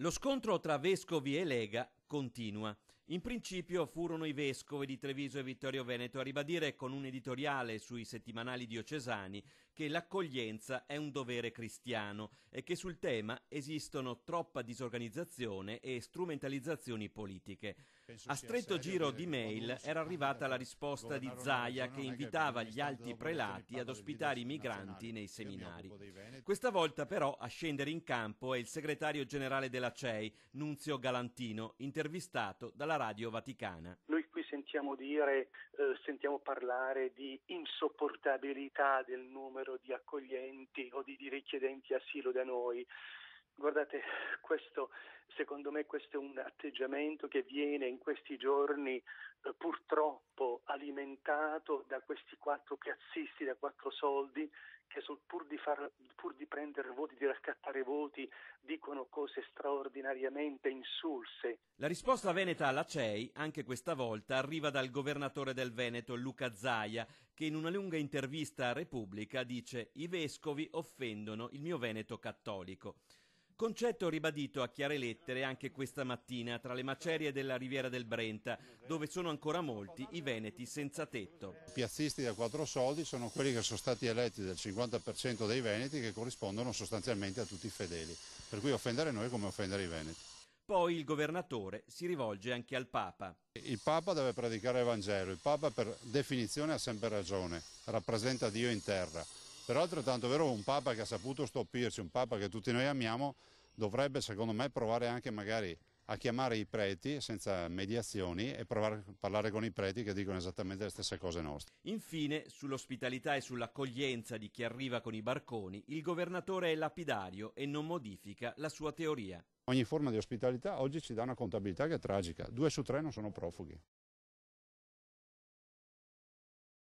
Lo scontro tra vescovi e Lega continua. In principio furono i vescovi di Treviso e Vittorio Veneto a ribadire con un editoriale sui settimanali diocesani che l'accoglienza è un dovere cristiano e che sul tema esistono troppa disorganizzazione e strumentalizzazioni politiche. A stretto giro di mail era arrivata la risposta di Zaia che invitava gli alti prelati ad ospitare i migranti nei seminari. Questa volta però a scendere in campo è il segretario generale della CEI, Nunzio Galantino, intervistato dalla Radio Vaticana. Noi qui sentiamo parlare di insopportabilità del numero di accoglienti o di richiedenti asilo da noi. Guardate, secondo me questo è un atteggiamento che viene in questi giorni purtroppo alimentato da questi quattro piazzisti da quattro soldi che pur di prendere voti, di raccattare voti, dicono cose straordinariamente insulse. La risposta veneta alla CEI, anche questa volta, arriva dal governatore del Veneto, Luca Zaia, che in una lunga intervista a Repubblica dice: «I vescovi offendono il mio Veneto cattolico». Concetto ribadito a chiare lettere anche questa mattina tra le macerie della Riviera del Brenta, dove sono ancora molti i veneti senza tetto. I piazzisti da quattro soldi sono quelli che sono stati eletti del 50% dei veneti, che corrispondono sostanzialmente a tutti i fedeli, per cui offendere noi è come offendere i veneti. Poi il governatore si rivolge anche al Papa. Il Papa deve predicare il Vangelo, il Papa per definizione ha sempre ragione, rappresenta Dio in terra. Però è altrettanto vero un Papa che ha saputo stupirci, un Papa che tutti noi amiamo, dovrebbe secondo me provare anche magari a chiamare i preti senza mediazioni e provare a parlare con i preti che dicono esattamente le stesse cose nostre. Infine, sull'ospitalità e sull'accoglienza di chi arriva con i barconi, il governatore è lapidario e non modifica la sua teoria. Ogni forma di ospitalità oggi ci dà una contabilità che è tragica, 2 su 3 non sono profughi.